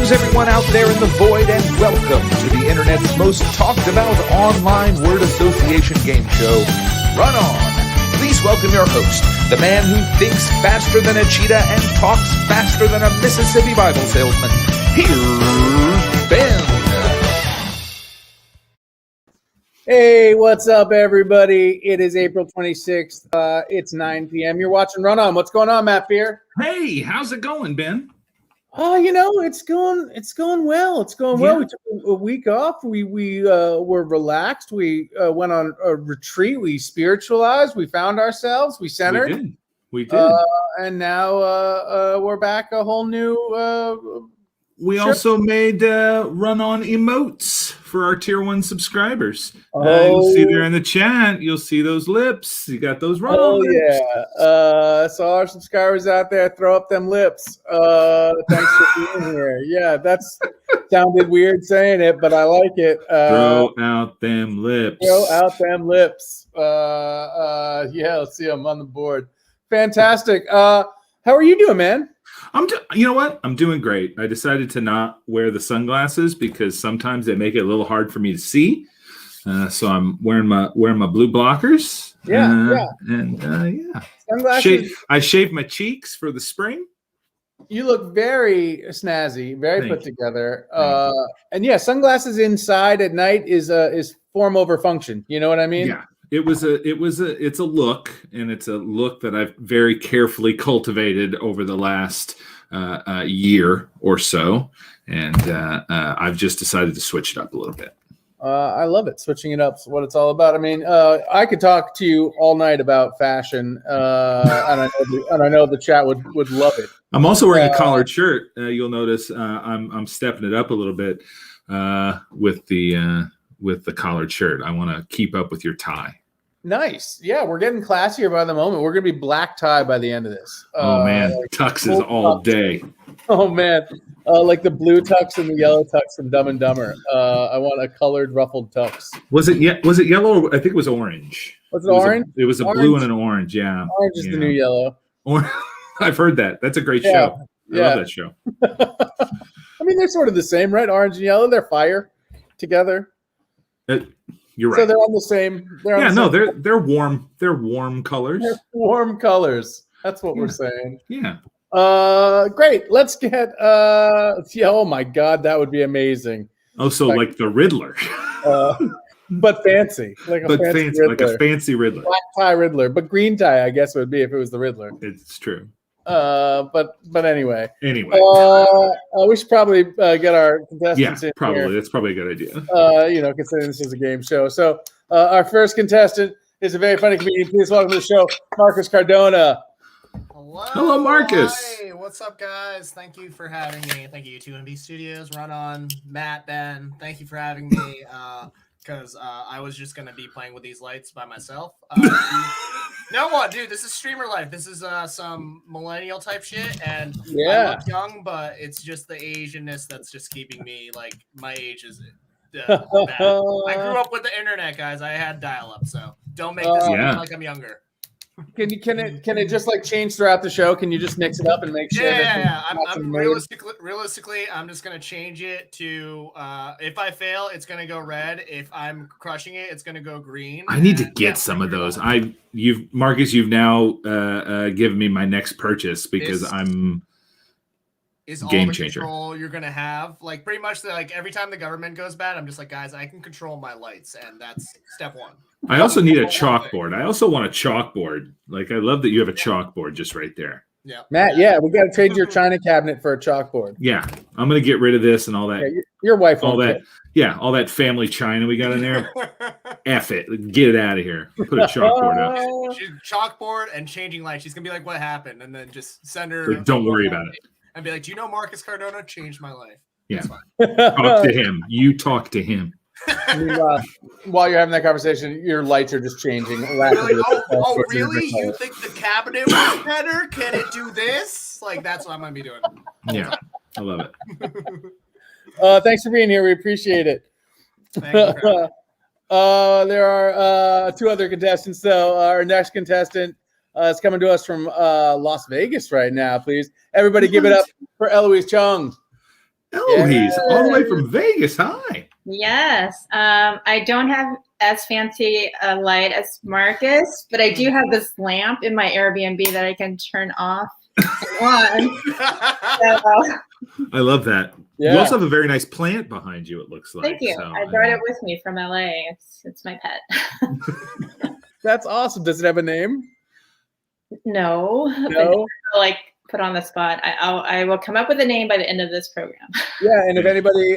Greetings, everyone out there in the void, and welcome to the internet's most talked about online word association game show, Run On. Please welcome your host, the man who thinks faster than a cheetah and talks faster than a Mississippi Bible salesman. Here's Ben. Hey, what's up, everybody? It is April 26th. It's 9 p.m. You're watching Run On. What's going on, Matt Fear? Hey, how's it going, Ben? Oh, it's going well. It's going well. We took a week off. We were relaxed. We went on a retreat. We spiritualized. We found ourselves. We centered. We did. And now we're back a whole new we trip. also made Run On emotes for our Tier 1 subscribers. Oh. You'll see there in the chat. You'll see those lips. You got those Run On lips. Yeah. So our subscribers out there, throw up them lips. Thanks for being here. Yeah, that's sounded weird saying it, but I like it. Throw out them lips. Throw out them lips. Yeah, let's see. I'm on the board. Fantastic. How are you doing, man? You know what? I'm doing great. I decided to not wear the sunglasses because sometimes they make it a little hard for me to see. So I'm wearing my blue blockers. Yeah. Sunglasses. I shaved my cheeks for the spring. You look very snazzy, very put together. And yeah, sunglasses inside at night is form over function. You know what I mean? Yeah. It's a look, and it's a look that I've very carefully cultivated over the last year or so, and I've just decided to switch it up a little bit. I love it. Switching it up is what it's all about. I mean, I could talk to you all night about fashion, and I know the chat would love it. I'm also wearing a collared shirt. You'll notice I'm stepping it up a little bit with the collared shirt. I want to keep up with your tie. Nice. Yeah, we're getting classier by the moment. We're going to be black tie by the end of this. Oh, man. Tux is all day. Oh, man. Like the blue tux and the yellow tux from Dumb and Dumber. I want a colored ruffled tux. Was it yellow? I think it was orange. Was it orange? It was a orange. Blue and an orange, yeah. Orange is the new yellow. I've heard that. That's a great show. I love that show. I mean, they're sort of the same, right? Orange and yellow, they're fire together. You're right. So they're on the same. They're warm. They're warm colors. They're warm colors. That's what we're saying. Yeah. Great. Let's get. Oh my God, that would be amazing. Oh, so like the Riddler. But fancy, like a fancy Riddler. Black tie Riddler, but green tie, I guess, would be if it was the Riddler. It's true. But anyway. We should probably get our contestants in probably. here. That's probably a good idea. Considering this is a game show. So our first contestant is a very funny comedian. Please welcome to the show, Marcus Cardona. Hello, Marcus. Hey, what's up, guys? Thank you for having me. Thank you, 2MB Studios, Run On, Matt, Ben. Thank you for having me. Because I was just going to be playing with these lights by myself. No what, dude, this is streamer life. This is some millennial type shit, and I look young, but it's just the Asianness that's just keeping me, like, my age is bad. I grew up with the internet, guys. I had dial-up, so don't make this look like I'm younger. Can it just like change throughout the show? Can you just mix it up and make sure? Yeah. I'm realistically, I'm just gonna change it to if I fail, it's gonna go red. If I'm crushing it, it's gonna go green. I need to get some of those. Marcus, you've now given me my next purchase because I'm game changer. Control you're gonna have, like, pretty much like every time the government goes bad, I'm just like, guys, I can control my lights, and that's step one. I also need a chalkboard. I also want a chalkboard. Like, I love that you have a chalkboard just right there. Yeah, Matt. We got to trade your china cabinet for a chalkboard. Yeah, I'm gonna get rid of this and all that. Yeah, your wife, all that. Yeah, all that family china we got in there. F it, get it out of here. Put a chalkboard up. She's chalkboard and changing lights. She's gonna be like, "What happened?" And then just send her. Don't worry about it. And be like, "Do you know Marcus Cardona changed my life?" Yeah, talk to him. You talk to him. While you're having that conversation, your lights are just changing. Really? Really? You think the cabinet was better? Can it do this? Like, that's what I'm gonna be doing. Yeah, I love it. Thanks for being here. We appreciate it. Thank you. There are two other contestants, though. Our next contestant is coming to us from Las Vegas right now. Please, everybody, give it up for Eloise Chung. Eloise, all the way from Vegas. Hi. Yes. I don't have as fancy a light as Marcus, but I do have this lamp in my Airbnb that I can turn off and on. So, I love that. Yeah. You also have a very nice plant behind you, it looks like. thank you. So, I brought it with me from LA. It's my pet. That's awesome. Does it have a name? No. No. But like put on the spot. I will come up with a name by the end of this program. Yeah, and if anybody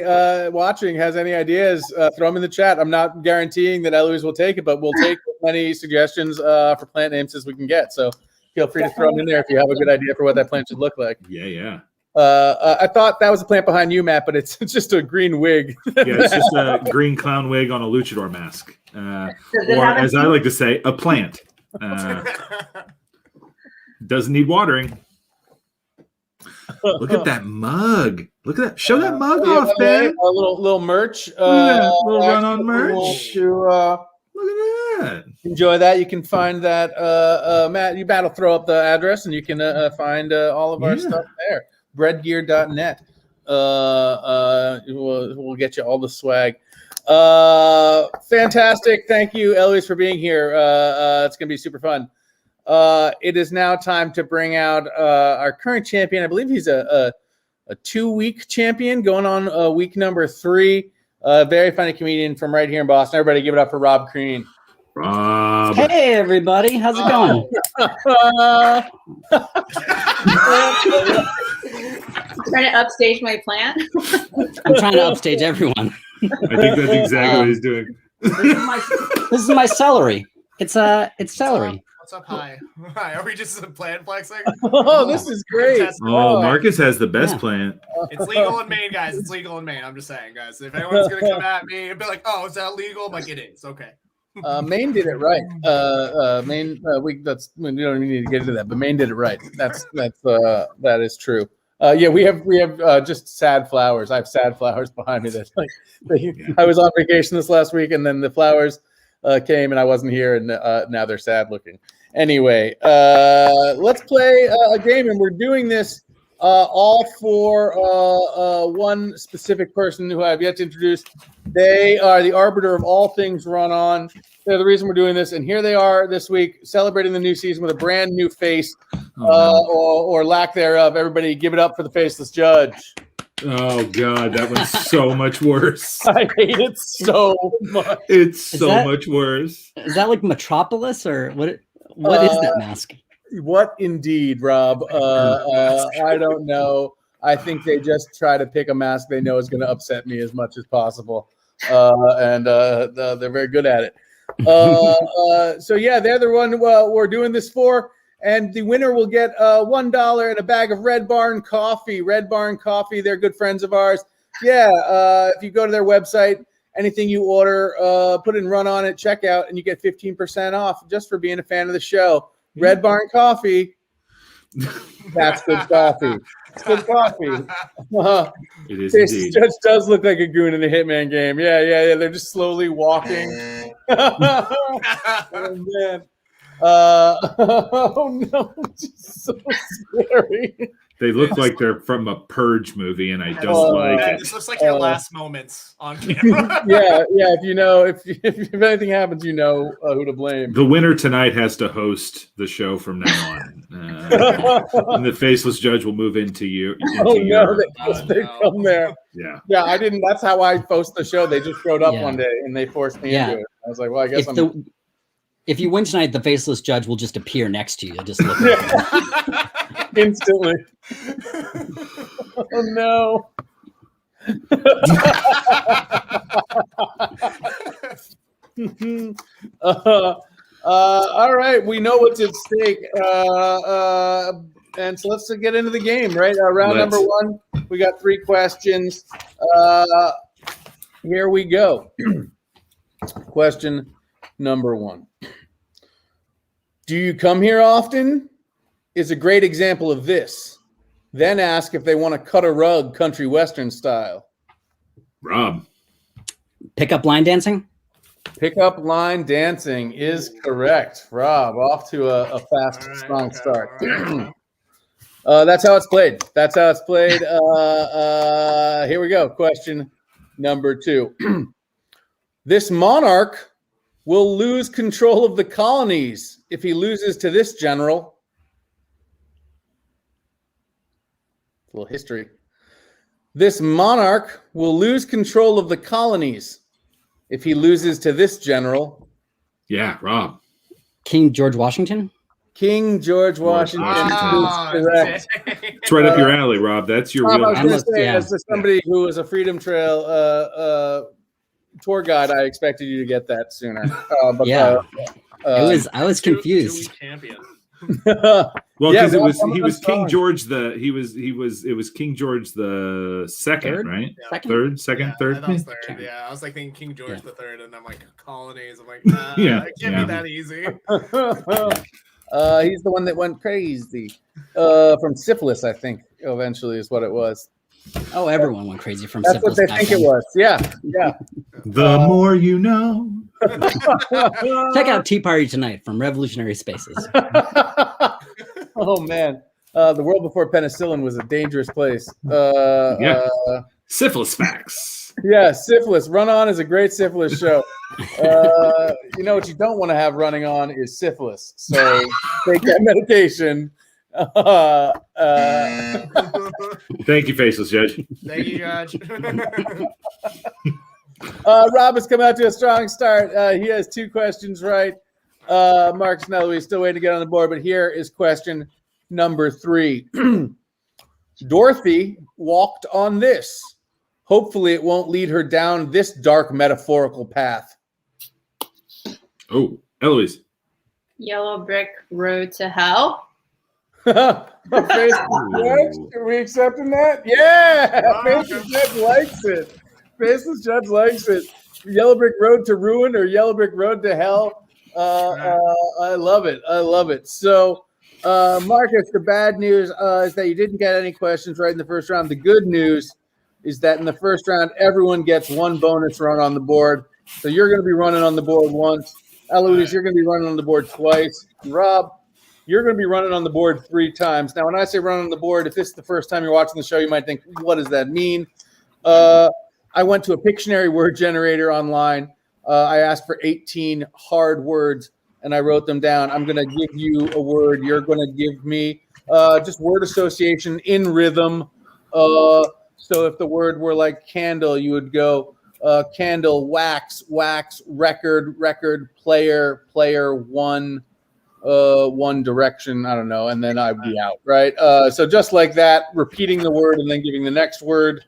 watching has any ideas, throw them in the chat. I'm not guaranteeing that Eloise will take it, but we'll take as many suggestions for plant names as we can get. So feel free to throw them in there if you have a good idea for what that plant should look like. Yeah. I thought that was a plant behind you, Matt, but it's just a green wig. Yeah, it's just a green clown wig on a luchador mask. Or, as I like to say, a plant. Doesn't need watering. Look at that mug. Look at that. Show that mug off, man. A little merch. Little run-on merch. Look at that. Enjoy that. You can find that. Matt will throw up the address, and you can find all of our stuff there. Breadgear.net. We'll get you all the swag. Fantastic. Thank you, Eloise, for being here. It's going to be super fun. It is now time to bring out our current champion. I believe he's a 2-week champion going on week number 3. Very funny comedian from right here in Boston. Everybody give it up for Rob Crean. Rob. Hey, everybody. How's it going? Trying to upstage my plant. I'm trying to upstage everyone. I think that's exactly what he's doing. This is my celery. It's celery. What's up? Hi. Are we just plant flexing? Oh, this is great. Oh, Marcus has the best plant. It's legal in Maine, guys. It's legal in Maine. I'm just saying, guys. If anyone's going to come at me and be like, oh, is that legal? I'm like, it is. Okay. Maine did it right. Maine, we don't even need to get into that, but Maine did it right. That is true. Yeah, we have just sad flowers. I have sad flowers behind me. That's like I was on vacation this last week, and then the flowers came, and I wasn't here, and now they're sad looking. Anyway, let's play a game, and we're doing this all for one specific person who I've yet to introduce. They are the arbiter of all things run on. They're the reason we're doing this, and here they are this week celebrating the new season with a brand new face, or lack thereof. Everybody give it up for the Faceless Judge. Oh, God, that one's so much worse. I hate it so much. It's so much worse. Is that like Metropolis or what? What is that mask? What indeed, Rob? I don't know. I think they just try to pick a mask they know is going to upset me as much as possible, and they're very good at it. So yeah, they're the one we're doing this for, and the winner will get $1 and a bag of Red Barn coffee. Red Barn coffee, they're good friends of ours. Yeah, if you go to their website, anything you order, put in run on at checkout, and you get 15% off just for being a fan of the show. Red Barn coffee. That's good coffee. It's good coffee. It is This indeed. judge does look like a goon in a Hitman game. Yeah. They're just slowly walking. Oh man. Oh no, it's so scary. They look like they're from a Purge movie, and I don't like it. This looks like your last moments on camera. Yeah. If anything happens, you know who to blame. The winner tonight has to host the show from now on, and the Faceless Judge will move into you. They come there. Yeah, I didn't. That's how I host the show. They just showed up one day and they forced me into it. I was like, well, I guess if you win tonight, the Faceless Judge will just appear next to you. You'll just look at instantly. Oh no. All right, we know what's at stake, and so let's get into the game. Right, round number 1. We got 3 questions. Here we go. Question number 1. Do you come here often? Is a great example of this. Then ask if they want to cut a rug country western style. Rob. Pickup line dancing? Pickup line dancing is correct. Rob, off to a fast, strong start. That's how it's played. That's how it's played. Here we go. Question number 2. This monarch will lose control of the colonies if he loses to this general. A little history. This monarch will lose control of the colonies if he loses to this general. Yeah, Rob. King George Washington. King George Washington. Oh, is correct. dang. It's right up your alley, Rob. That's your Rob, I was wheelhouse. going to Almost, say, yeah. as somebody who was a Freedom Trail tour guide, I expected you to get that sooner. Yeah. I was confused. Chewy champion. Well, Yeah, because Rob, he was strong. King George it was King George the second, Third? right? Second? Second, Yeah, third. I thought it was third. Okay. Yeah, I was like thinking King George Yeah. the third, and I'm like colonies. I'm like, Yeah, it can't yeah. be that easy. He's the one that went crazy from syphilis, I think, eventually is what it was. Oh, everyone went crazy from That's what syphilis they back think then. it was. Yeah, yeah. The more you know. Check out Tea Party Tonight from Revolutionary Spaces. Oh, man. The world before penicillin was a dangerous place. Yeah. Syphilis facts. Yeah, syphilis. Run On is a great syphilis show. You know what you don't want to have running on is syphilis. So take that medication. Thank you, Faceless Judge. Thank you, Judge. Rob has come out to a strong start. He has 2 questions right. Marcus and Eloise still waiting to get on the board, but here is question number 3. Dorothy walked on this. Hopefully it won't lead her down this dark metaphorical path. Oh, Eloise. Yellow brick road to hell. Faceless Judge, are we accepting that? Yeah, Faceless Judge likes it. Faceless Judge likes it. Yellow brick road to ruin or yellow brick road to hell. I love it. I love it. So, Marcus, the bad news is that you didn't get any questions right in the first round. The good news is that in the first round, everyone gets 1 bonus run on the board. So you're going to be running on the board once. Eloise, you're going to be running on the board twice. And Rob, you're going to be running on the board 3 times. Now, when I say run on the board, if this is the first time you're watching the show, you might think, what does that mean? I went to a Pictionary word generator online. I asked for 18 hard words, and I wrote them down. I'm going to give you a word. You're going to give me just word association in rhythm. So if the word were like candle, you would go candle, wax, record, player, one direction. I don't know. And then I'd be out, right? So just like that, repeating the word and then giving the next word.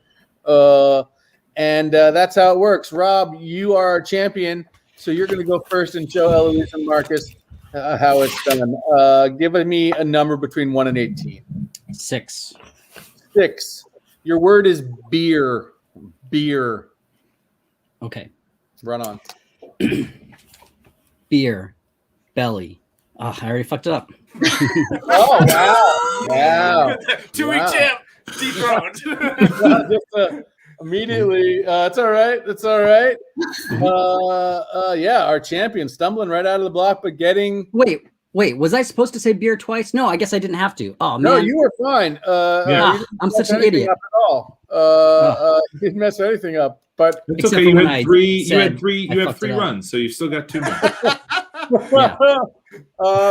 And that's how it works. Rob, you are our champion. So you're going to go first and show Eloise and Marcus how it's done. Give me a number between 1 and 18. 6. 6. Your word is beer. Beer. Okay. Run on. Beer. Belly. Oh, I already fucked it up. Oh, wow. Wow. Chewy Wow. champ. Dethroned. Just immediately. It's all right. It's all right. Yeah, our champion stumbling right out of the block, but getting. Wait. Was I supposed to say beer twice? No, I guess I didn't have to. Oh man. No, you were fine. Yeah. You didn't I'm mess such an anything idiot. up at all. You didn't mess anything up. But It's Except okay. for You when had I 3. You said had 3. I You have fucked 3 it up. runs, so you've still got 2 more. Yeah.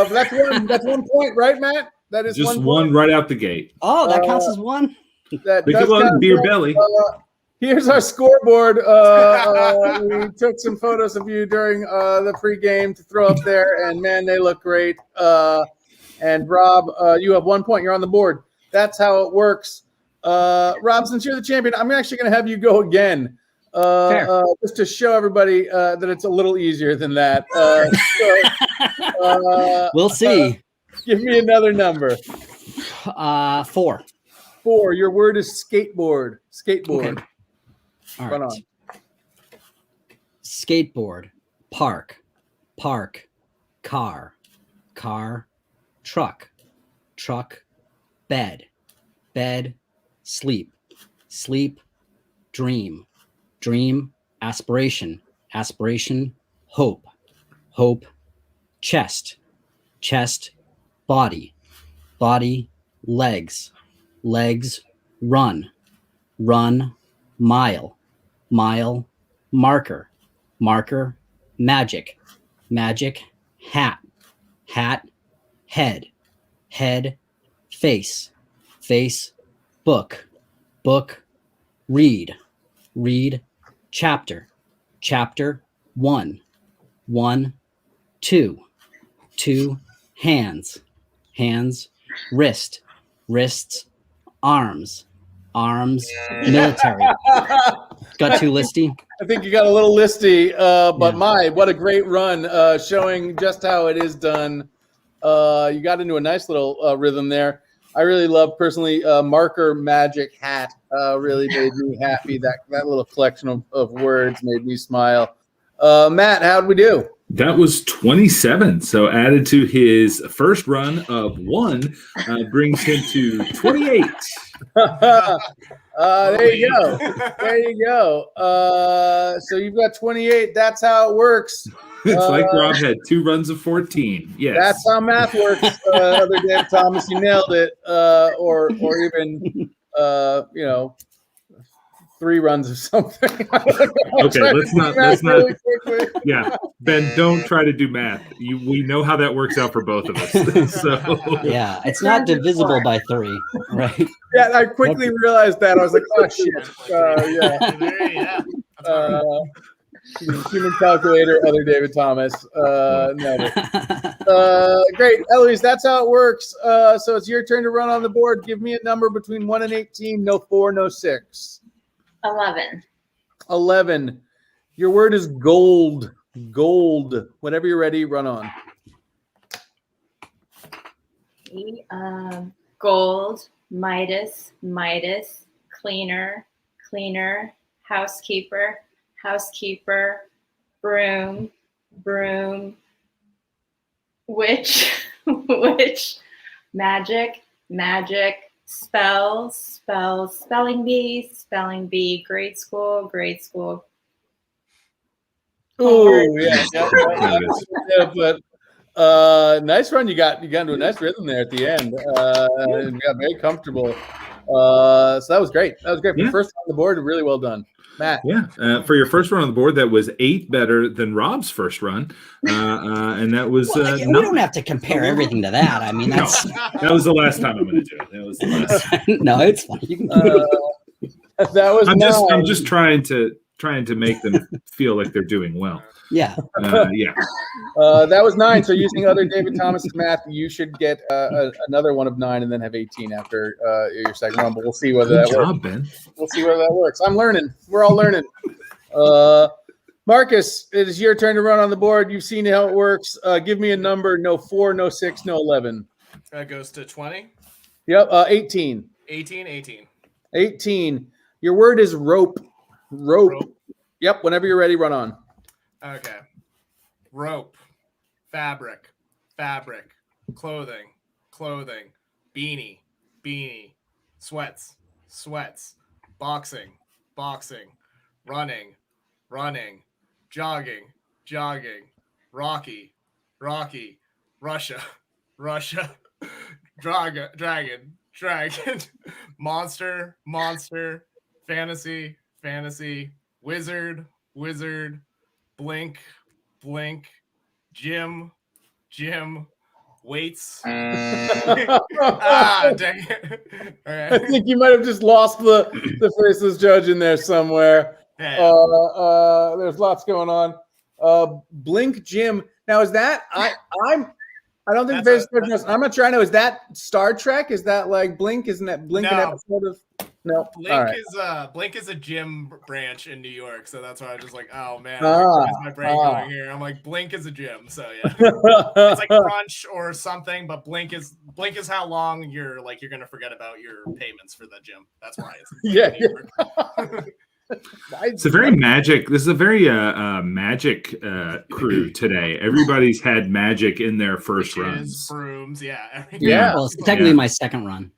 that's 1 point, right, Matt? That is Just 1 one point. right out the gate. Oh, that counts as 1. That Because does count. beer belly. Here's our scoreboard. We took some photos of you during the pregame to throw up there, and man, they look great. And Rob, you have 1 point. You're on the board. That's how it works. Rob, since you're the champion, I'm actually going to have you go again, just to show everybody that it's a little easier than that. We'll see. Give me another number. 4. 4. Your word is skateboard. Skateboard. Okay. All Run right. on. Skateboard. Park. Car. Truck. Bed. Sleep. Dream. Aspiration. Hope. Chest. Body. legs, legs, run, run, mile, mile, marker, marker, magic, magic, hat, hat, head, head, face, face, book, book, read, read, chapter, chapter, one, two, hands, hands, wrist, wrists, arms, arms, military. Got too listy? I think you got a little listy, but what a great run, showing just how it is done. You got into a nice little rhythm there. I really love personally marker, magic, hat. Really made me happy. That little collection of words made me smile. Matt, how'd we do? That was 27. So added to his first run of 1 brings him to 28. There you go. There you go. So you've got 28. That's how it works. It's like Rob had 2 runs of 14. Yes. That's how math works. Other David Thomas, you nailed it. Or even 3 runs of something. Okay, let's not. Really yeah, Ben, don't try to do math. We know how that works out for both of us. So yeah, it's not divisible by 3, right? Yeah, I quickly realized that. I was like, oh shit. Yeah. Human calculator, other David Thomas. No. Great, Eloise. That's how it works. So it's your turn to run on the board. Give me a number between 1 and 18. No 4, no 6. 11. 11. Your word is gold. Gold. Whenever you're ready, run on. Gold, Midas, Midas, cleaner, cleaner, housekeeper, housekeeper, broom, broom, witch, witch, magic, magic, spells, spells, spelling bee, grade school, grade school. Oh yeah. But nice run. You got into a nice rhythm there at the end. And we got very comfortable. So that was great. That was great. For the first one on the board, really well done. Matt. Yeah, for your first run on the board, that was 8 better than Rob's first run, and that was. We don't have to compare everything to that. I mean, that's that was the last time I'm going to do it. That was the last. No, it's fine. You can. That was. I'm just trying to make them feel like they're doing well. Yeah. That was 9. So using other David Thomas's math, you should get another one of 9 and then have 18 after your second run. But we'll see whether that works. Ben. We'll see whether that works. I'm learning. We're all learning. Marcus, it is your turn to run on the board. You've seen how it works. Give me a number. No 4, no 6, no 11. That goes to 20. Yep. 18. 18. 18. Your word is rope. Rope. Yep. Whenever you're ready, run on. Okay. Rope, fabric, fabric, clothing, clothing, beanie, beanie, sweats, sweats, boxing, boxing, running, running, jogging, jogging, Rocky, Rocky, Russia, Russia, dragon, dragon, dragon, monster, monster, fantasy, fantasy, wizard, wizard, blink, blink, gym, gym, weights. Dang it. All right. I think you might have just lost the faceless judge in there somewhere. Yeah. There's lots going on. Blink Jim. Now is that I don't think faceless judge. I'm not sure. I know. Is that Star Trek? Is that like Blink? Isn't that Blink an episode of? No. Blink is a gym branch in New York, so that's why I was just like, oh man, where's my brain going here? I'm like, Blink is a gym, so yeah, it's like Crunch or something, but Blink is how long you're gonna forget about your payments for the gym. That's why it's It's a very magic. This is a very magic crew today. Everybody's had magic in their first runs. Brooms, yeah. Well, it's technically my second run.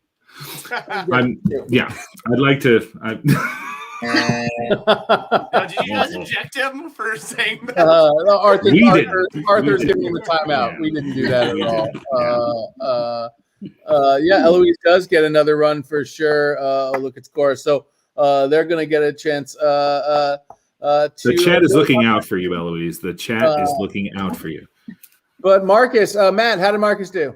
I'd like to. Did you guys eject him for saying that? Arthur's giving him a timeout. Yeah. We didn't do that at all. Eloise does get another run for sure. Look at score. So they're going to get a chance. The chat is looking out for you, Eloise. The chat is looking out for you. But Marcus, Matt, how did Marcus do?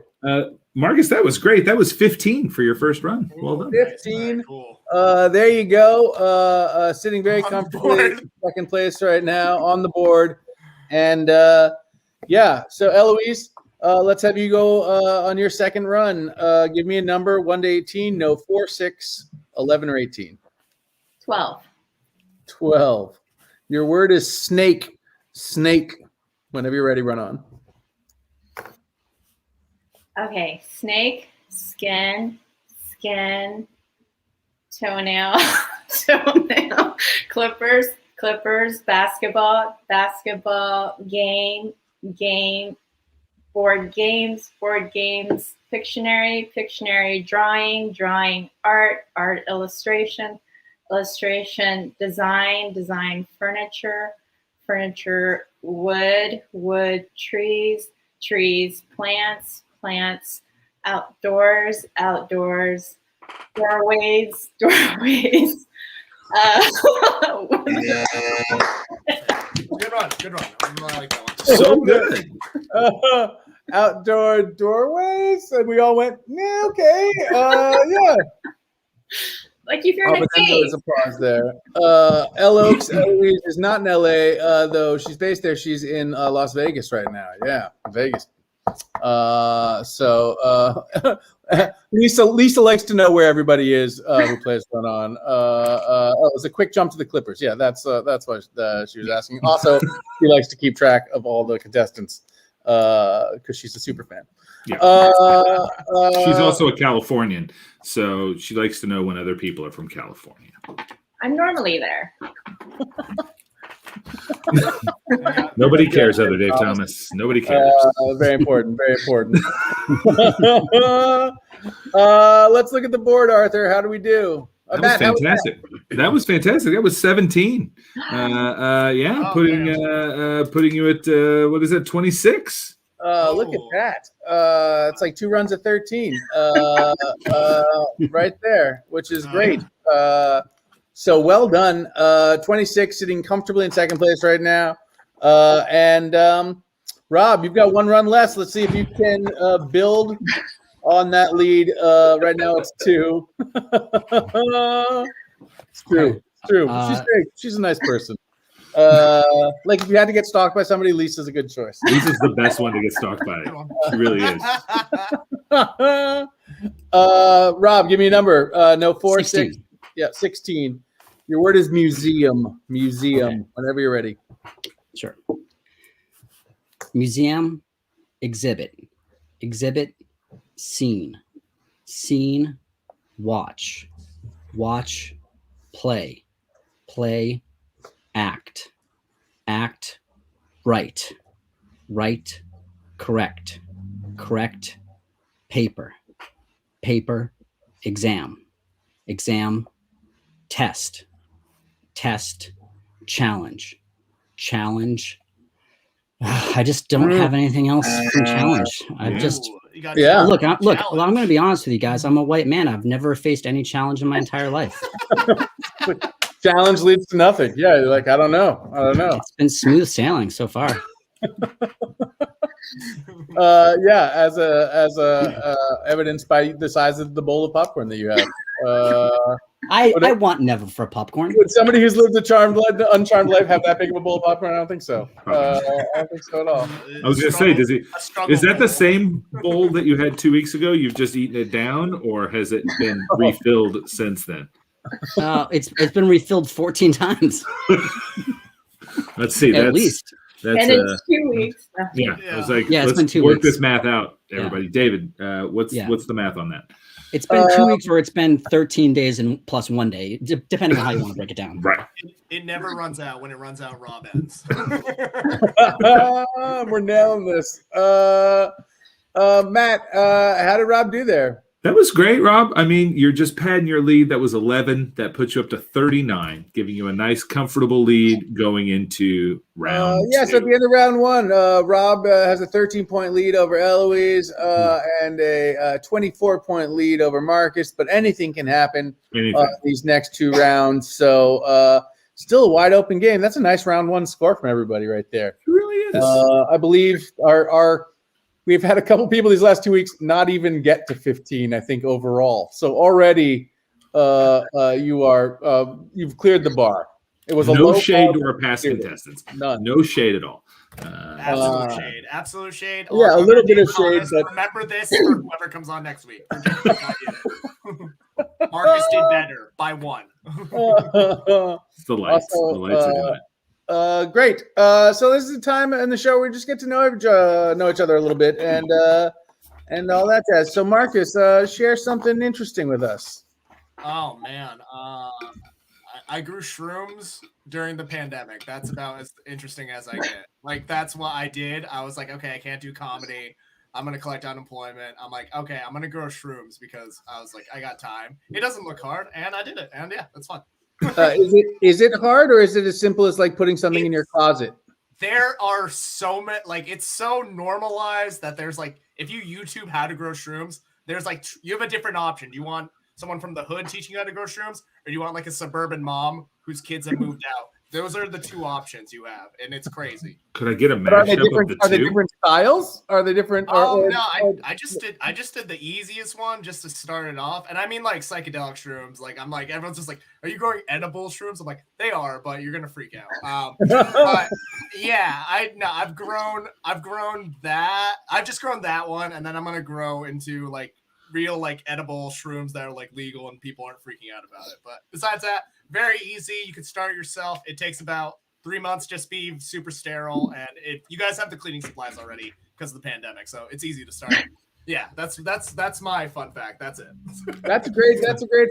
Marcus, that was great. That was 15 for your first run. Well done. 15. Cool. There you go. Sitting very comfortably in second place right now on the board. And so Eloise, let's have you go on your second run. Give me a number, 1 to 18. No, 4, 6, 11, or 18. 12. 12. Your word is snake. Snake. Whenever you're ready, run on. Okay, snake, skin, toenail, clippers, basketball, game, board games, Pictionary, drawing, art, illustration, design, furniture, wood, trees, plants, outdoors, doorways. Good run. I like that one. So good. Outdoor doorways, and we all went, yeah, okay, yeah. Like if you're in a But then there cave. was a pause there. Eloise is not in LA, though she's based there. She's in Las Vegas right now. Yeah, Vegas. Lisa likes to know where everybody is who plays Run On. It was a quick jump to the Clippers. Yeah, that's what she was asking. Also, she likes to keep track of all the contestants because she's a super fan. Yeah. She's also a Californian, so she likes to know when other people are from California. I'm normally there. Nobody cares, other Dave Thomas. Nobody cares. Very important. Very important. Let's look at the board, Arthur. How do we do? That was fantastic. That was fantastic. That was 17. Putting you at what is it, 26? Look at that. It's like 2 runs of 13 right there, which is great. So well done. 26 sitting comfortably in second place right now. Rob, you've got 1 run less. Let's see if you can build on that lead. Right now it's 2. It's true. She's great. She's a nice person. Like if you had to get stalked by somebody, Lisa's a good choice. Lisa's the best one to get stalked by. She really is. Rob, give me a number. No, 4, 16. 6. Yeah, 16. Your word is museum. Okay. Whenever you're ready. Sure. Museum, exhibit, scene, watch, play, act, right, correct, paper, exam, test, challenge. I just don't have anything else from challenge. Look. I'm going to be honest with you guys. I'm a white man. I've never faced any challenge in my entire life. Challenge leads to nothing. Yeah, you're like I don't know. It's been smooth sailing so far. As evidenced by the size of the bowl of popcorn that you have. I want never for popcorn. Would somebody who's lived a uncharmed life have that big of a bowl of popcorn? I don't think so. I don't think so at all. I was going to say, is that the same bowl that you had 2 weeks ago? You've just eaten it down, or has it been refilled since then? It's been refilled 14 times. Let's see. At least. And it's 2 weeks. Yeah. I was like, it's been 2 work weeks. this math out, everybody. Yeah. David, what's the math on that? It's been 2 weeks, or it's been 13 days and plus 1 day, depending on how you want to break it down. Right. It never runs out. When it runs out, Rob ends. We're nailing this. Matt, how did Rob do there? That was great, Rob. I mean, you're just padding your lead. That was 11. That puts you up to 39, giving you a nice, comfortable lead going into round two. So at the end of round one, Rob has a 13-point lead over Eloise and a 24-point lead over Marcus. But anything can happen these next two rounds. So still a wide open game. That's a nice round one score from everybody right there. It really is. I believe we've had a couple people these last 2 weeks not even get to 15, I think, overall. So already you've cleared the bar. It was no shade to our past contestants. None. No shade at all. Absolute shade. Absolute shade. Yeah, a little bit of shade. But remember this for whoever comes on next week. Marcus did better by 1. It's the lights. Also, the lights are doing it. Great. So this is the time in the show where we just get to know each other a little bit and all that jazz. So Marcus, share something interesting with us. Oh man, I grew shrooms during the pandemic. That's about as interesting as I get. Like that's what I did. I was like, okay, I can't do comedy. I'm gonna collect unemployment. I'm like, okay, I'm gonna grow shrooms because I was like, I got time. It doesn't look hard, and I did it, and yeah, that's fun. Is it hard, or is it as simple as like putting something in your closet? There are so many, like it's so normalized that there's like, if you YouTube how to grow shrooms, there's like you have a different option. Do you want someone from the hood teaching you how to grow shrooms, or do you want like a suburban mom whose kids have moved out? Those are the two options you have, and it's crazy. Could I get a mashup of the two? Are they different styles? Are they different? No, I just did the easiest one just to start it off, and I mean like psychedelic shrooms. Like I'm like everyone's just like, are you growing edible shrooms? I'm like, they are, but you're gonna freak out. But yeah, I've grown that. I've just grown that one, and then I'm gonna grow into like real like edible shrooms that are like legal and people aren't freaking out about it. But besides that, very easy. You can start it yourself. It takes about 3 months. Just be super sterile, and you guys have the cleaning supplies already because of the pandemic, so it's easy to start. Yeah, that's my fun fact. That's it. That's a great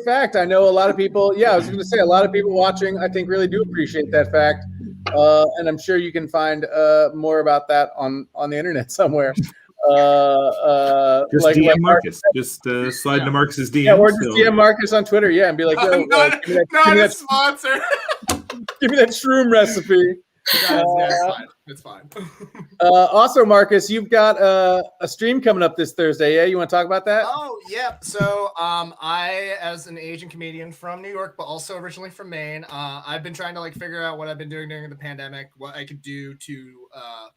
fact. I know a lot of people. Yeah, I was going to say a lot of people watching, I think, really do appreciate that fact, and I'm sure you can find more about that on the internet somewhere. Just like DM Marcus. Just slide into Marcus's DM. Yeah, or just DM Marcus on Twitter. Yeah, and be like, "Yo, not a sponsor. Give me that shroom recipe." It's fine. Also, Marcus, you've got a stream coming up this Thursday. Yeah, you want to talk about that? Oh, yeah. So, I, as an Asian comedian from New York, but also originally from Maine, I've been trying to like figure out what I've been doing during the pandemic, what I could do to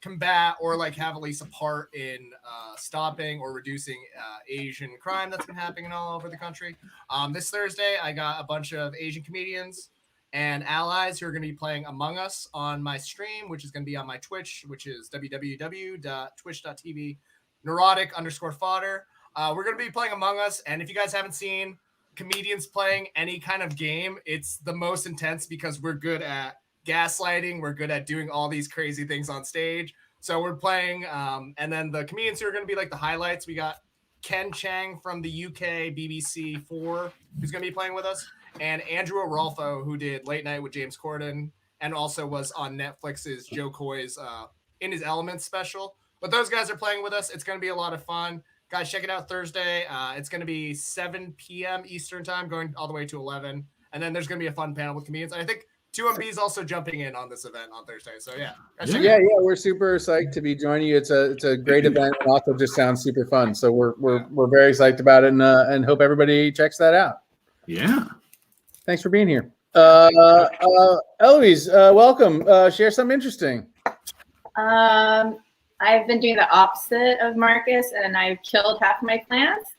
combat or like have at least a part in stopping or reducing Asian crime that's been happening all over the country. This Thursday, I got a bunch of Asian comedians and allies who are going to be playing Among Us on my stream, which is going to be on my Twitch, which is www.twitch.tv/neurotic_fodder. We're going to be playing Among Us, and if you guys haven't seen comedians playing any kind of game, it's the most intense because we're good at gaslighting, we're good at doing all these crazy things on stage. So we're playing, and then the comedians who are going to be like the highlights, we got Ken Chang from the UK BBC 4, who's going to be playing with us, and Andrew Arolfo, who did Late Night with James Corden and also was on Netflix's Joe Coy's In His Elements special. But those guys are playing with us. It's going to be a lot of fun. Guys, check it out Thursday. It's going to be 7 p.m. Eastern time, going all the way to 11. And then there's going to be a fun panel with comedians. And I think 2MB is also jumping in on this event on Thursday. So yeah. Yeah, we're super psyched to be joining you. It's a great event, and also just sounds super fun. So we're very psyched about it, and hope everybody checks that out. Yeah. Thanks for being here. Eloise, welcome. Share something interesting. I've been doing the opposite of Marcus, and I've killed half my plants.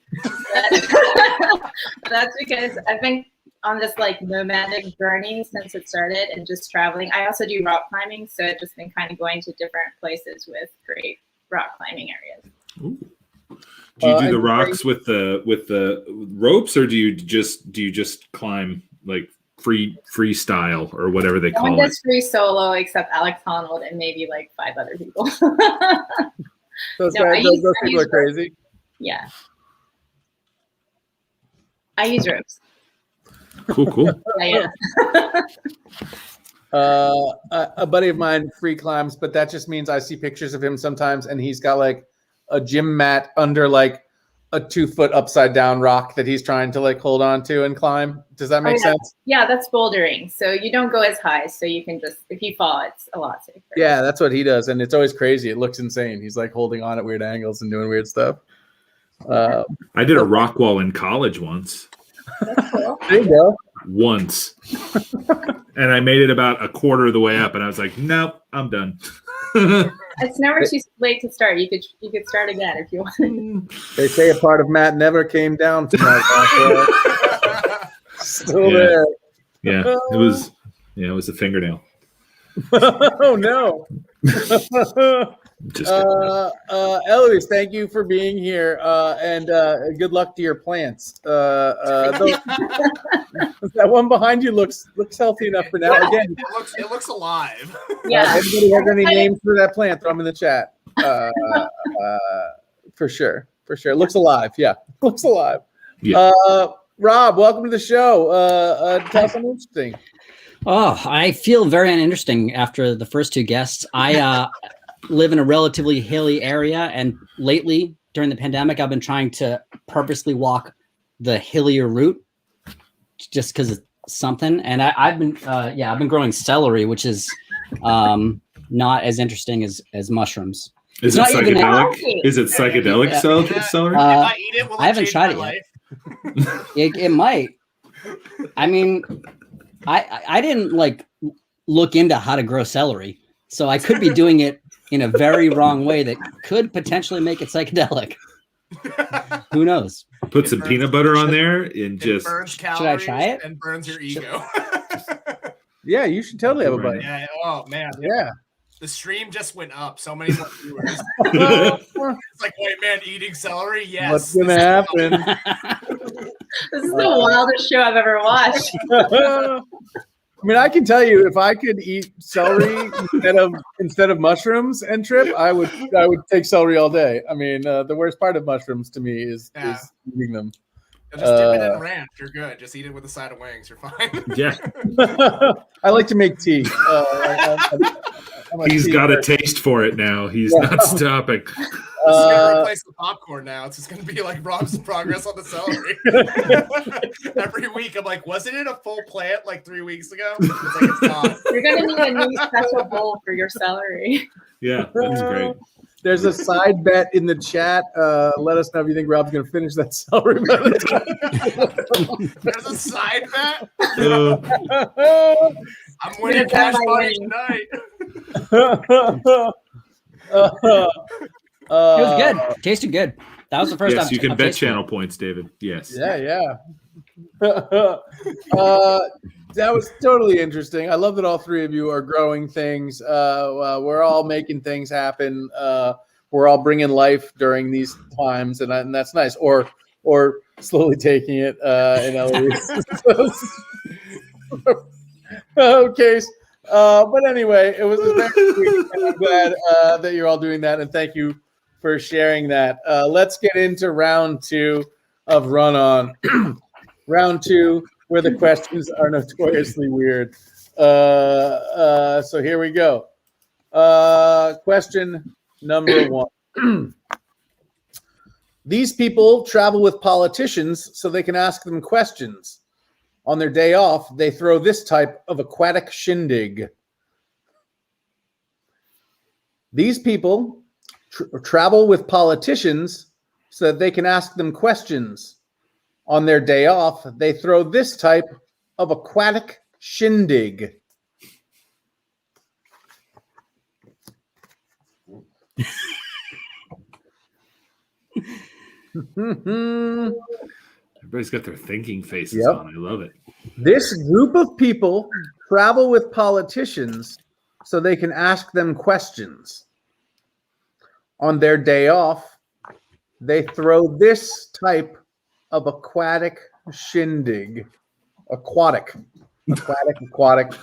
That's because I've been on this like nomadic journey since it started and just traveling. I also do rock climbing, so I've just been kind of going to different places with great rock climbing areas. Ooh. Do you do the rocks with the ropes, or do you just climb like freestyle or whatever they call it? No one does free solo except Alex Honnold and maybe like 5 other people. Those people are crazy. Yeah. I use ropes. Cool. Yeah. A buddy of mine free climbs, but that just means I see pictures of him sometimes, and he's got like a gym mat under like a 2-foot upside down rock that he's trying to like hold on to and climb. Does that make sense? Yeah, that's bouldering. So you don't go as high. So you can just, if you fall, it's a lot safer. Yeah, that's what he does. And it's always crazy. It looks insane. He's like holding on at weird angles and doing weird stuff. I did a rock wall in college once. That's cool. There you go. Once. And I made it about a quarter of the way up and I was like, nope, I'm done. It's never too late to start. You could start again if you want. They say a part of Matt never came down tonight. Still there. Yeah, it was a fingernail. Oh no. Just Eloise, thank you for being here, and good luck to your plants. That one behind you looks healthy enough for now. Again, it looks alive. Yeah. Anybody have any names for that plant? Throw them in the chat. For sure. It looks alive. Yeah, looks alive. Yeah. Rob, welcome to the show. Tell us something interesting. Oh, I feel very uninteresting after the first two guests. I live in a relatively hilly area, and lately during the pandemic, I've been trying to purposely walk the hillier route just because it's something. And I've been growing celery, which is not as interesting as mushrooms. Is it psychedelic? Is it psychedelic celery? If I eat it, will it I haven't change tried my it life? yet. It might. I mean, I didn't like look into how to grow celery, so I could be doing it in a very wrong way that could potentially make it psychedelic. Who knows? Put some peanut butter on there and just. Should I try it? And burns your ego. Yeah, you should totally have a buddy. Yeah. Oh man. Yeah. The stream just went up. So many more viewers. It's like, wait, man, eating celery? Yes. What's gonna happen? This is the wildest show I've ever watched. I mean, I can tell you, if I could eat celery instead of mushrooms and Trip, I would take celery all day. I mean, the worst part of mushrooms to me is eating them. Just dip it in ranch. You're good. Just eat it with a side of wings. You're fine. Yeah. I like to make tea. He's got a taste for it now. He's not stopping. It's gonna replace the popcorn now. It's just gonna be like Rob's progress on the celery. Every week, I'm like, wasn't it a full plant like 3 weeks ago? It's like it's not. You're gonna need a new special bowl for your celery. Yeah, that's great. There's a side bet in the chat. Let us know if you think Rob's going to finish that celery. There's a side bet. I'm winning cash money tonight. It was good. Tasted good. That was the first time. Yes, you can bet channel points, David. Yes. Yeah. That was totally interesting. I love that all three of you are growing things. We're all making things happen. We're all bringing life during these times, and that's nice. Or slowly taking it in Eloise. Case. But anyway, it was a very week, and I'm glad that you're all doing that, and thank you for sharing that. Let's get into round 2 of Run On. Round 2, where the questions are notoriously weird. So here we go. Question number 1. These people travel with politicians so they can ask them questions. On their day off, they throw this type of aquatic shindig. These people travel with politicians so that they can ask them questions. On their day off, they throw this type of aquatic shindig. Everybody's got their thinking faces on. I love it. This group of people travel with politicians so they can ask them questions. On their day off, they throw this type of aquatic shindig. Aquatic,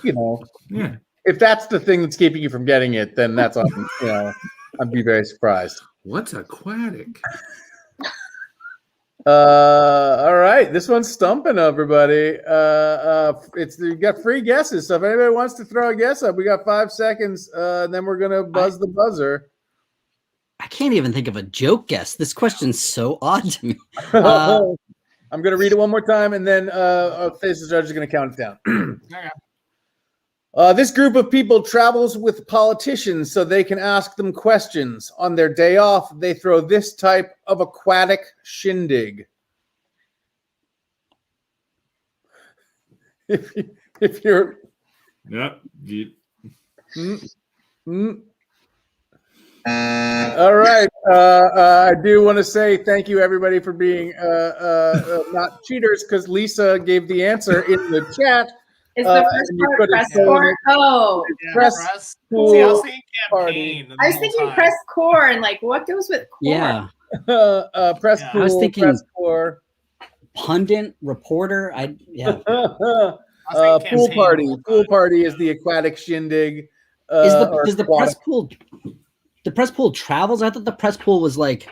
you know. Yeah. If that's the thing that's keeping you from getting it, then that's awesome. You know, I'd be very surprised. What's aquatic? All right, this one's stumping everybody. You got free guesses, so if anybody wants to throw a guess up, we got 5 seconds, and then we're gonna buzz the buzzer. I I can't even think of a joke guess. This question's so odd to me. I'm going to read it one more time, and then Faces Judge is going to count it down. Okay. This group of people travels with politicians so they can ask them questions. On their day off, they throw this type of aquatic shindig. If you're... Yep. All right. I do want to say thank you, everybody, for being not cheaters, because Lisa gave the answer in the chat. Is the first part press core? Oh, Yeah, Press pool. See, I was thinking party. campaign. I was thinking press core and like what goes with core? Yeah. Press Yeah. pool, I was thinking press core. Pundit, reporter. Pool party. Pool party is the aquatic shindig. Does the press pool? The press pool travels. I thought the press pool was like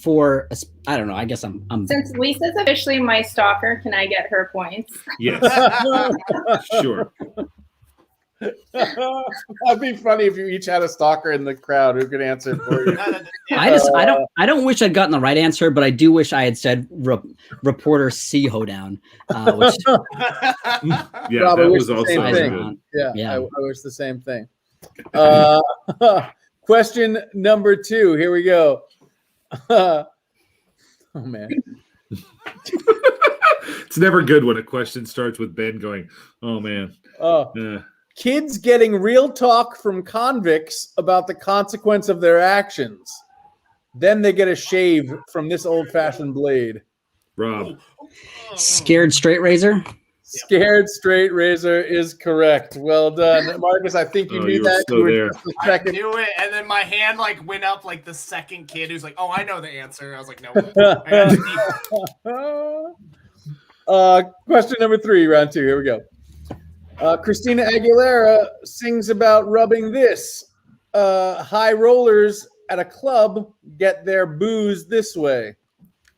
for. I don't know. I guess I'm. Since Lisa's officially my stalker, can I get her points? Yes. Sure. That'd be funny if you each had a stalker in the crowd who could answer for you. I don't wish I'd gotten the right answer, but I do wish I had said reporter C hoedown. Which, Yeah, Rob, that I wish was the also same really thing. good. Yeah. I wish the same thing. Question number 2. Here we go. Oh man. It's never good when a question starts with Ben going, "Oh man." Kids getting real talk from convicts about the consequence of their actions. Then they get a shave from this old-fashioned blade. Rob. scared straight razor. Scared straight razor is correct. Well done, Marcus. I think you knew that. So there. I knew it, and then my hand like went up like the second kid who's like, "Oh, I know the answer." I was like, "No." Question number 3, round 2. Here we go. Christina Aguilera sings about rubbing this. High rollers at a club get their booze this way.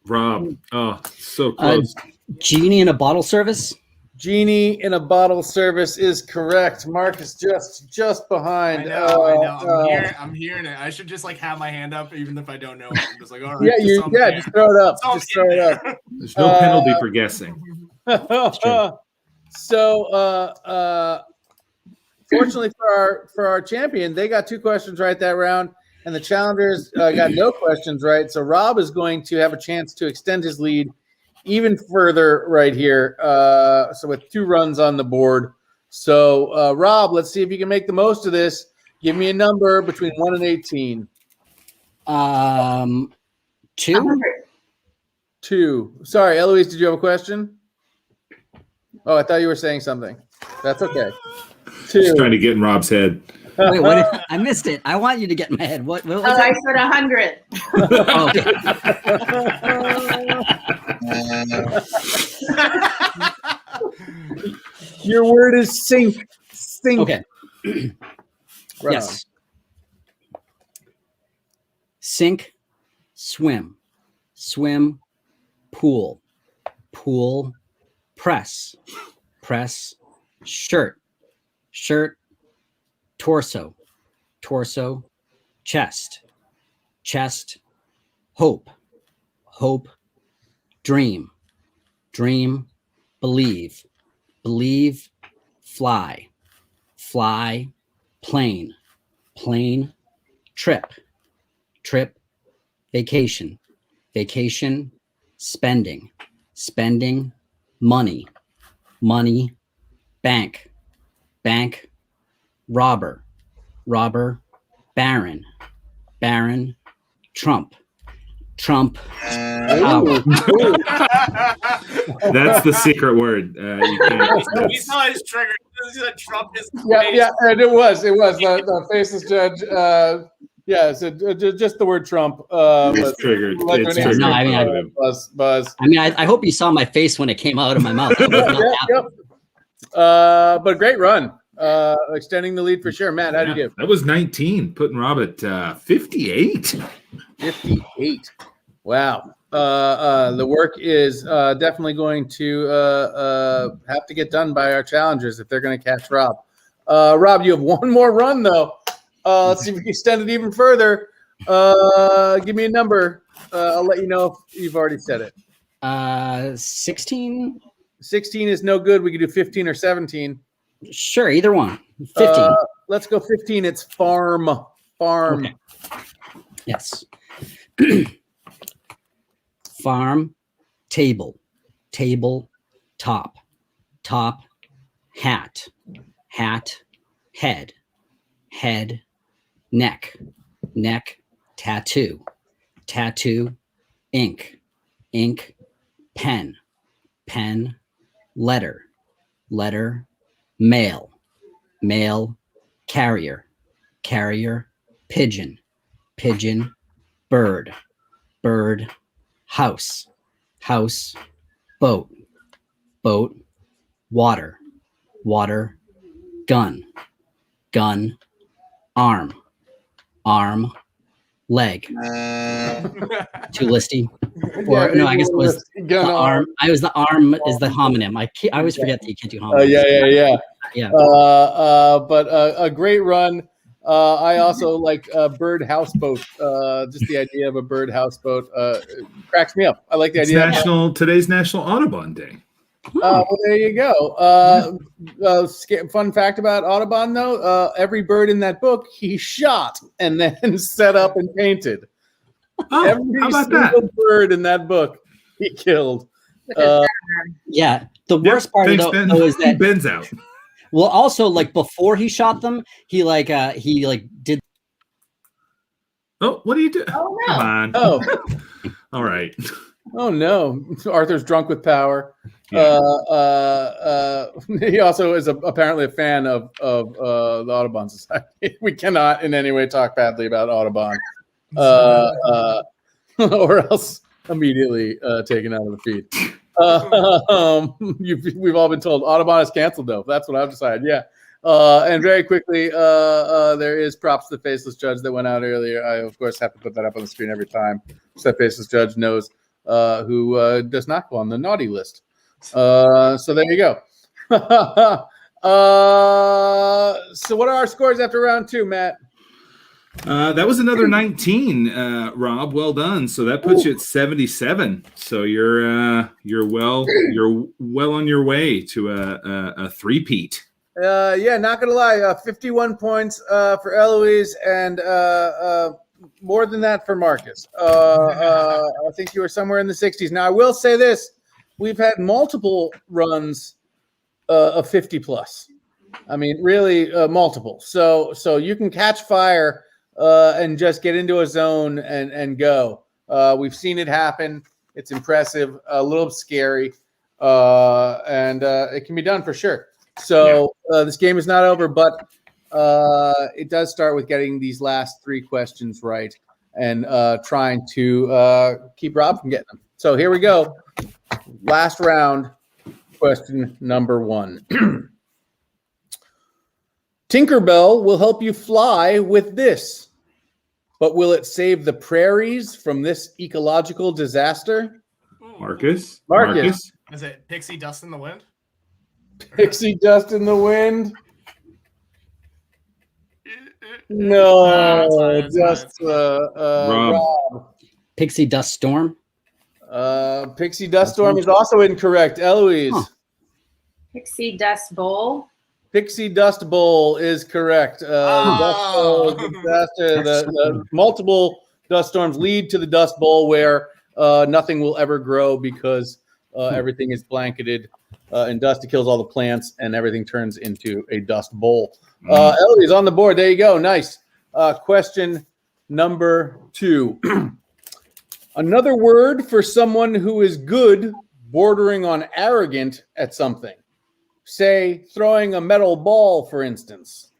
Rob. Oh, so close. Genie in a bottle service. Genie in a bottle service is correct. Marcus just behind. I know. I'm hearing it. I should just like have my hand up, even if I don't know it. I'm just like, all right. Just throw it up. Just throw it up. There's no penalty for guessing. So, fortunately for our champion, they got 2 questions right that round, and the challengers got no questions right. So Rob is going to have a chance to extend his lead even further right here. So with 2 runs on the board. So Rob, let's see if you can make the most of this. Give me a number between 1 and 18. 2. 2. Sorry, Eloise, did you have a question? Oh, I thought you were saying something. That's okay. 2. Just trying to get in Rob's head. Wait, what? I missed it. I want you to get in my head. What was I it? said 100. Oh, okay. Your word is sink. Sink. Okay. Right Yes. Sink, swim, swim, pool, pool, press, press, shirt, shirt, torso, torso, chest, chest, hope, hope, dream, dream, believe, believe, fly, fly, plane, plane, trip, trip, vacation, vacation, spending, spending, money, money, bank, bank, robber, robber, baron, baron, Trump, Trump. That's the secret word. You can't. We saw his trigger. He said Trump is. Yeah, and it was the faceless judge. So just the word Trump. It's triggered. It's triggered. No, I mean, buzz. I mean, I hope you saw my face when it came out of my mouth. I was not happy. But great run. Extending the lead for sure. Matt, how'd you give? That was 19, putting Rob at 58. 58. Wow. The work is definitely going to have to get done by our challengers if they're going to catch Rob. Rob, you have one more run, though. Let's see if we can extend it even further. Give me a number. I'll let you know if you've already said it. 16. 16 is no good. We could do 15 or 17. Sure, either one. 15. Let's go 15. It's farm. Farm. Okay. Yes. Farm, table, table, top, top, hat, hat, head, head, neck, neck, tattoo, tattoo, ink, ink, pen, pen, letter, letter, mail, mail, carrier, carrier, pigeon, pigeon, bird, bird, house, house, boat, boat, water, water, gun, gun, arm, arm, leg. Too listy. Or no, I guess it was the arm. I was the arm is the homonym. I always forget that you can't do homonym. Yeah. But a great run. I also like bird houseboat. Just the idea of a bird houseboat cracks me up. I like the idea. Today's National Audubon Day. Well, there you go. Fun fact about Audubon, though: every bird in that book he shot and then set up and painted. Oh, every how about single that? bird in that book he killed. Yeah. The worst part though is that Ben's out. Well, also like before he shot them, he did. Oh, what do you do? Oh no! Come on. Oh, all right. Oh no! Arthur's drunk with power. Yeah. He also is apparently a fan of the Audubon Society. We cannot in any way talk badly about Audubon, or else immediately taken out of the feed. We've all been told Audubon is canceled, though. That's what I've decided. Yeah. And very quickly, there is props to the faceless judge that went out earlier. I, of course, have to put that up on the screen every time, so that faceless judge knows who does not go on the naughty list. So there you go. So what are our scores after round 2, Matt? That was another 19, Rob. Well done. So that puts you at 77. So you're well on your way to a three-peat. Yeah, not gonna lie, 51 points for Eloise and more than that for Marcus. I think you were somewhere in the 60s. Now I will say this: we've had multiple runs of 50 plus. I mean, really multiple. So you can catch fire and just get into a zone and go. We've seen it happen. It's impressive, a little scary, and it can be done for sure. So this game is not over, but it does start with getting these last 3 questions right and trying to keep Rob from getting them. So here we go. Last round, question number 1. Tinkerbell will help you fly with this, but will it save the prairies from this ecological disaster? Marcus. Is it pixie dust in the wind? Pixie dust in the wind? No, just Rob. Pixie dust storm. Pixie dust storm is also incorrect. Eloise. Huh. Pixie dust bowl. Pixie dust bowl is correct. The dust bowl disaster. The multiple dust storms lead to the dust bowl where nothing will ever grow because everything is blanketed in dust. It kills all the plants and everything turns into a dust bowl. Eloise on the board. There you go. Nice. Question number 2. Another word for someone who is good, bordering on arrogant at something. Say, throwing a metal ball, for instance.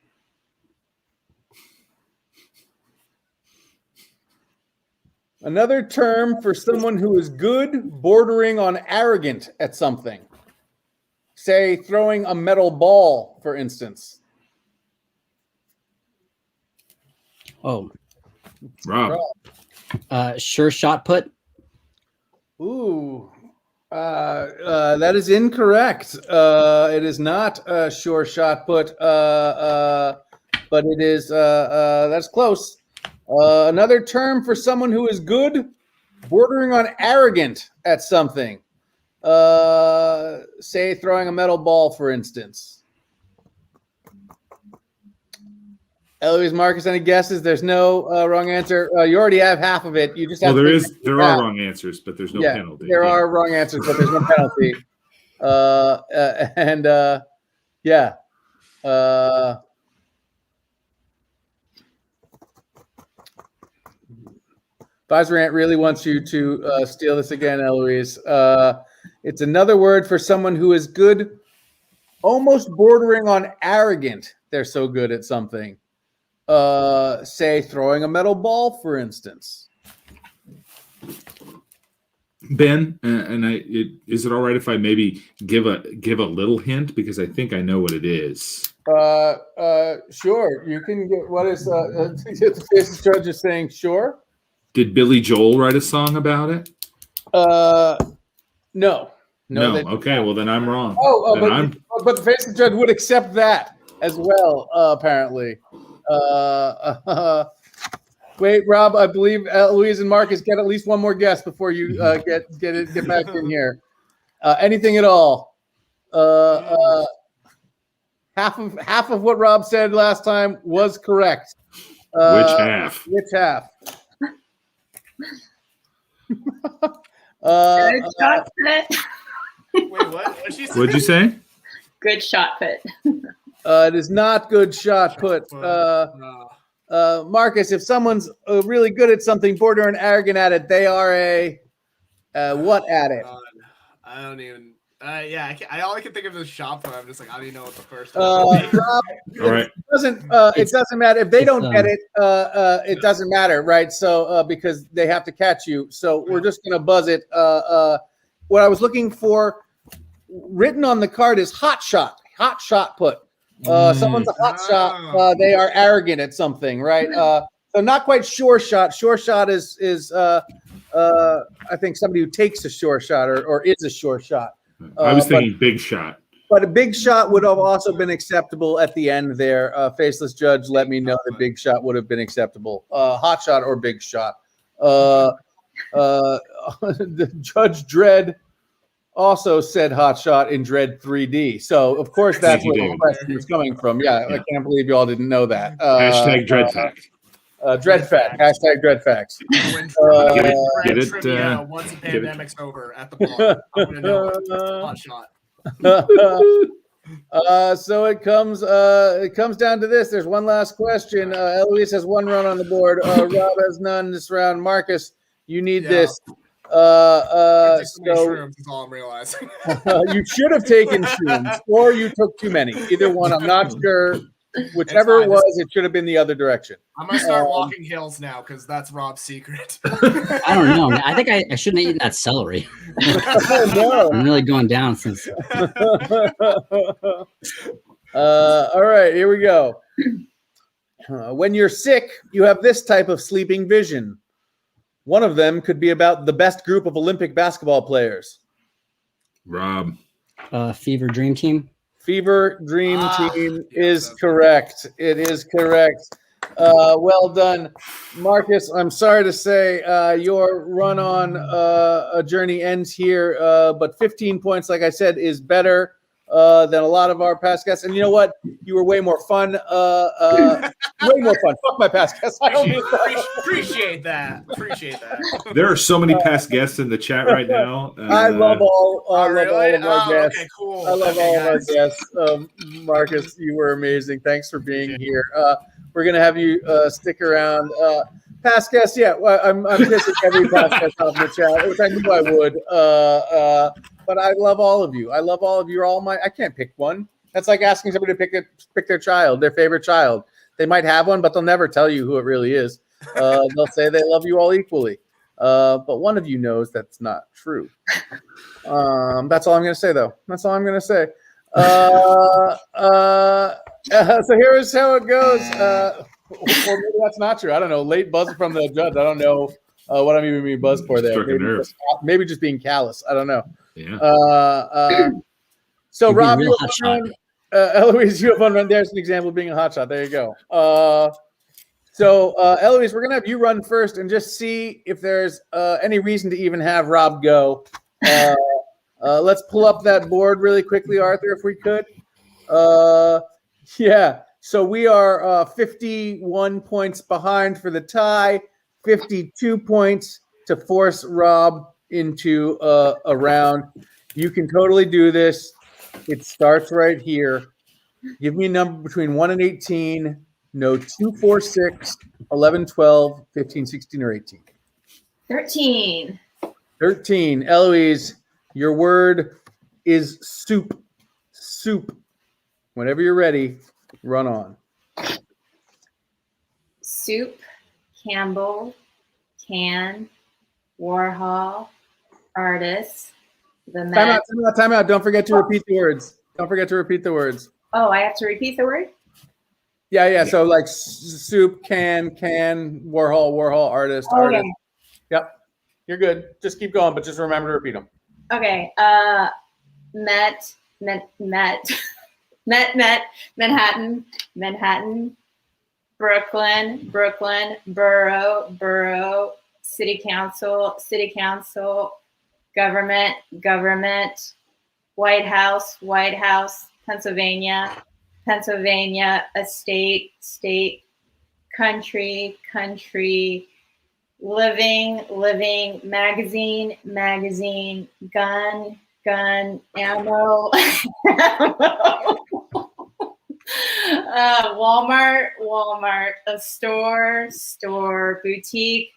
Another term for someone who is good, bordering on arrogant at something. Say, throwing a metal ball, for instance. Oh. Rob. Sure shot put. Ooh. That is incorrect. It is not a sure shot put, but it is. That's close. Another term for someone who is good, bordering on arrogant at something. Say throwing a metal ball, for instance. Eloise, Marcus, any guesses? There's no wrong answer. You already have half of it. You just have there are wrong answers, but there's no penalty. There are wrong answers, but there's no penalty. Advisor Ant really wants you to steal this again, Eloise. It's another word for someone who is good, almost bordering on arrogant. They're so good at something. Say throwing a metal ball, for instance. Ben, is it all right if I maybe give a little hint, because I think I know what it is. Sure. You can get what is the Faceless Judge is saying. Sure. Did Billy Joel write a song about it? No. Okay, well then I'm wrong. But the Faceless Judge would accept that as well. Apparently. Wait, Rob. I believe Louise and Marcus get at least one more guess before you get back in here. Anything at all? Half of what Rob said last time was correct. Which half? Which half? Good shot put. Wait, what? What'd you say? Good shot put. It is not good shot put. Marcus, if someone's really good at something, bordering arrogant at it, they are a what at it? I don't even. All I can think of is shop put. I'm just like, I don't even know what the first. All right. It doesn't matter if they don't get it. It doesn't matter, right? So because they have to catch you, so we're just gonna buzz it. What I was looking for, written on the card, is hot shot put. Someone's a hot shot. They are arrogant at something, right? So not quite sure shot. Sure shot is I think somebody who takes a sure shot or is a sure shot. I was thinking big shot. But a big shot would have also been acceptable at the end there. Faceless Judge let me know that big shot would have been acceptable. Hot shot or big shot. The Judge Dredd also said hot shot in Dread 3D. So, of course, that's where the question is coming from. Yeah, I can't believe you all didn't know that. Hashtag Dread Fact. Dread Fact. Hashtag Dread Facts. Get it once the pandemic's over at the bar. I'm going to know hot shot. So it comes down to this. There's one last question. Eloise has one run on the board. Rob has none this round. Marcus, you need this. Shrooms is all I'm realizing. You should have taken shrooms, or you took too many. Either one, I'm not sure. Whichever it was, it should have been the other direction. I'm gonna start walking hills now because that's Rob's secret. I don't know. I think I shouldn't have eaten that celery. No. I'm really going down since. All right, here we go. When you're sick, you have this type of sleeping vision. One of them could be about the best group of Olympic basketball players. Rob. Fever Dream Team. Fever Dream Team is correct. It is correct. Well done, Marcus. I'm sorry to say your run on a journey ends here, but 15 points, like I said, is better than a lot of our past guests. And you know what? You were way more fun. Way more fun. Fuck my past guests. I don't appreciate that. Appreciate that. There are so many past guests in the chat right now. I love all of our guests. Okay, cool. I love all of our guests. Marcus, you were amazing. Thanks for being here. We're gonna have you stick around. Past guests, yeah. Well, I'm kissing every past guest off the chat, which I knew I would. But I love all of you. I love all of you. You're all my. I can't pick one. That's like asking somebody to pick their child, their favorite child. They might have one, but they'll never tell you who it really is. They'll say they love you all equally. But one of you knows that's not true. That's all I'm going to say, though. That's all I'm going to say. So here is how it goes. Or maybe that's not true. I don't know. Late buzz from the judge. I don't know what I'm even being buzzed for there. Maybe just being callous. I don't know. Yeah. So Rob, Eloise, you have one run. There's an example of being a hotshot. There you go. So, Eloise, we're gonna have you run first and just see if there's any reason to even have Rob go. Let's pull up that board really quickly, Arthur, if we could. Yeah. So we are 51 points behind for the tie, 52 points to force Rob into a round. You can totally do this. It starts right here. Give me a number between 1 and 18. No 2, 4, 6, 11, 12, 15, 16, or 18. 13. 13. Eloise, your word is soup. Soup. Whenever you're ready, run on. Soup, Campbell, can, Warhol, artist, the Met. Time out. Don't forget to repeat the words. Don't forget to repeat the words. Oh, I have to repeat the word? Yeah. So like soup, can, Warhol, artist, artist. Okay. Yep. You're good. Just keep going, but just remember to repeat them. Okay. Met, Manhattan, Brooklyn, borough, city council, government, White House, Pennsylvania, state, country, living, magazine, gun, ammo, Walmart, a store, boutique,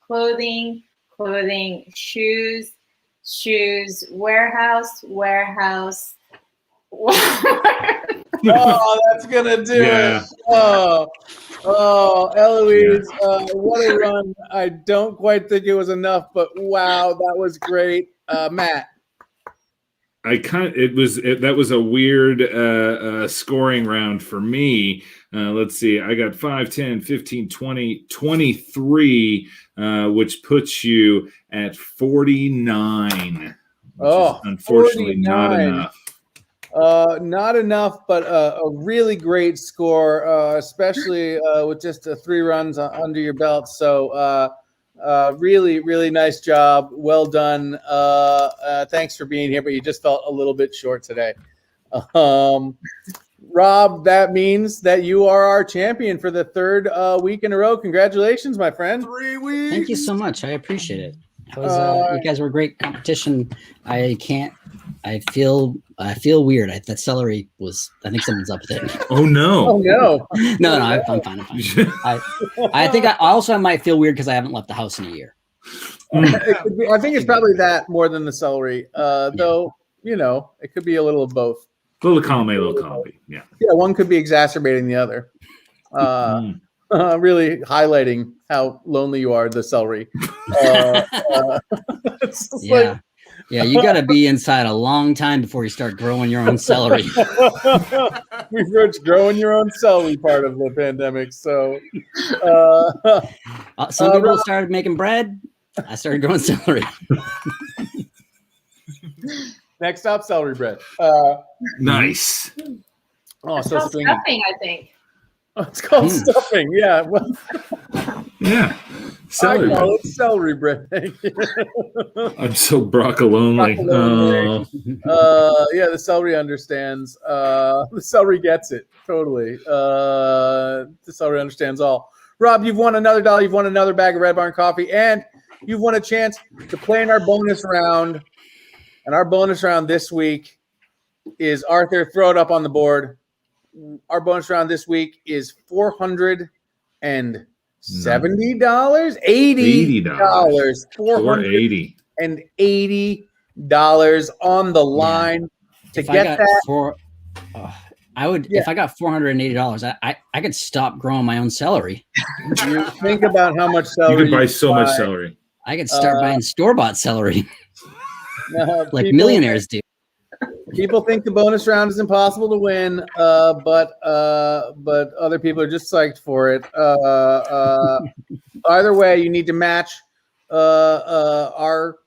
clothing, shoes, warehouse. Oh, that's gonna do it. Oh, Eloise, what a run! I don't quite think it was enough, but wow, that was great, Matt. That was a weird scoring round for me. Let's see. I got 5, 10, 15, 20, 23, which puts you at 49. Oh, unfortunately 49. not enough. Not enough, but a really great score, especially with just 3 runs under your belt. So really, really nice job. Well done. Thanks for being here, but you just felt a little bit short today. Rob, that means that you are our champion for the 3rd week in a row. Congratulations, my friend. 3 weeks. Thank you so much. I appreciate it. That was, you guys were great competition. I feel weird. That celery was. I think something's up with it. Oh no! Oh no! No, I'm fine. I think I also might feel weird because I haven't left the house in a year. I think it's probably that more than the celery. Though it could be a little of both. A little column A, a little column B. Yeah. Yeah, one could be exacerbating the other. Really highlighting how lonely you are. The celery. Yeah, you got to be inside a long time before you start growing your own celery. We've reached growing your own celery part of the pandemic. So some people started making bread. I started growing celery. Next up, celery bread. Nice. Oh, it's so called stringy. stuffing, I think. Oh, it's called stuffing. Yeah. Well, Yeah. Celery. I call it celery bread. I'm so broccolonely. Yeah, the celery understands. The celery gets it totally. The celery understands all. Rob, you've won another dollar. You've won another bag of Red Barn coffee, and you've won a chance to play in our bonus round. And our bonus round this week is Arthur. Throw it up on the board. Our bonus round this week is $470, $80, $480 on the line to get that. If I got $480, I could stop growing my own celery. You think about how much celery you could buy so much celery. I could start buying store-bought celery, like millionaires do. People think the bonus round is impossible to win, but other people are just psyched for it. Either way, you need to match our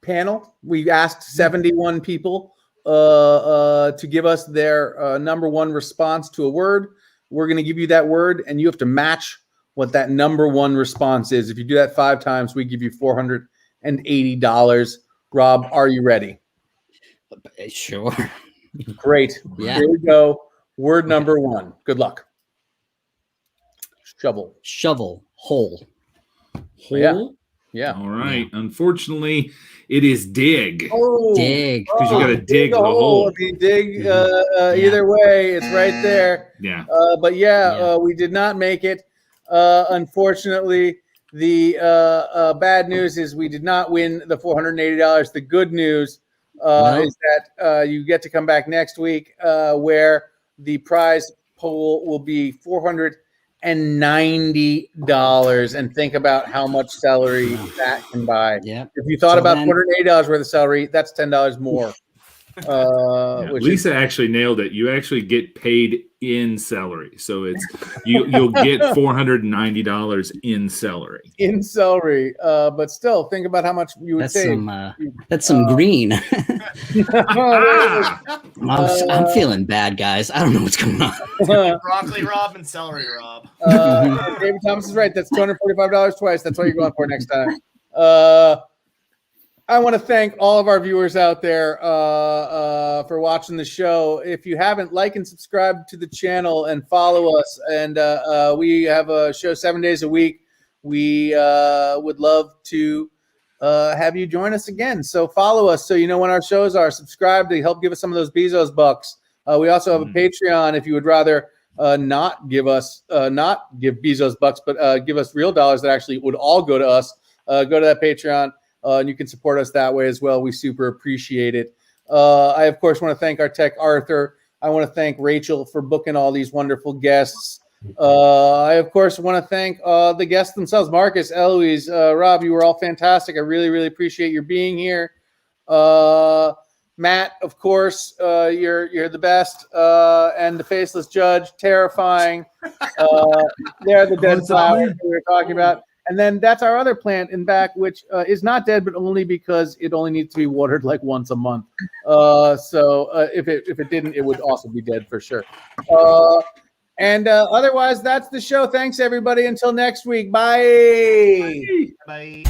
panel. We asked 71 people to give us their number one response to a word. We're going to give you that word, and you have to match what that number one response is. If you do that 5 times, we give you $480. Rob, are you ready? Sure. Great. Yeah. Here we go. Word number 1. Good luck. Shovel. Shovel. Hole. Hole? Yeah. All right. Unfortunately, it is dig. Oh, Dig. Because you got to dig the hole. I mean, dig. Either way, it's right there. Yeah. But we did not make it. Unfortunately, the bad news is we did not win the $480. The good news is that you get to come back next week, where the prize pool will be $490. And think about how much celery that can buy. Yeah. If you thought about $480 worth of celery, that's $10 more. Lisa actually nailed it. You actually get paid in celery, so it's you'll get $490 in celery. In celery, but still, think about how much you would save. That's some green. Oh, I'm feeling bad, guys. I don't know what's going on. Broccoli Rob and celery Rob. David Thomas is right. That's $245 twice. That's what you're going for next time. I want to thank all of our viewers out there for watching the show. If you haven't, like and subscribe to the channel and follow us. And we have a show 7 days a week. We would love to have you join us again. So follow us so you know when our shows are. Subscribe to help give us some of those Bezos bucks. We also have a Patreon if you would rather not give Bezos bucks, but give us real dollars that actually would all go to us. Go to that Patreon. And you can support us that way as well. We super appreciate it. I, of course, want to thank our tech, Arthur. I want to thank Rachel for booking all these wonderful guests. I, of course, want to thank the guests themselves, Marcus, Eloise, Rob. You were all fantastic. I really, really appreciate your being here. Matt, of course, you're the best. And the faceless judge, terrifying. They're the dead flowers we were talking about. And then that's our other plant in back, which is not dead, but only because it only needs to be watered like once a month. So if it didn't, it would also be dead for sure. And otherwise, that's the show. Thanks, everybody. Until next week. Bye. Bye.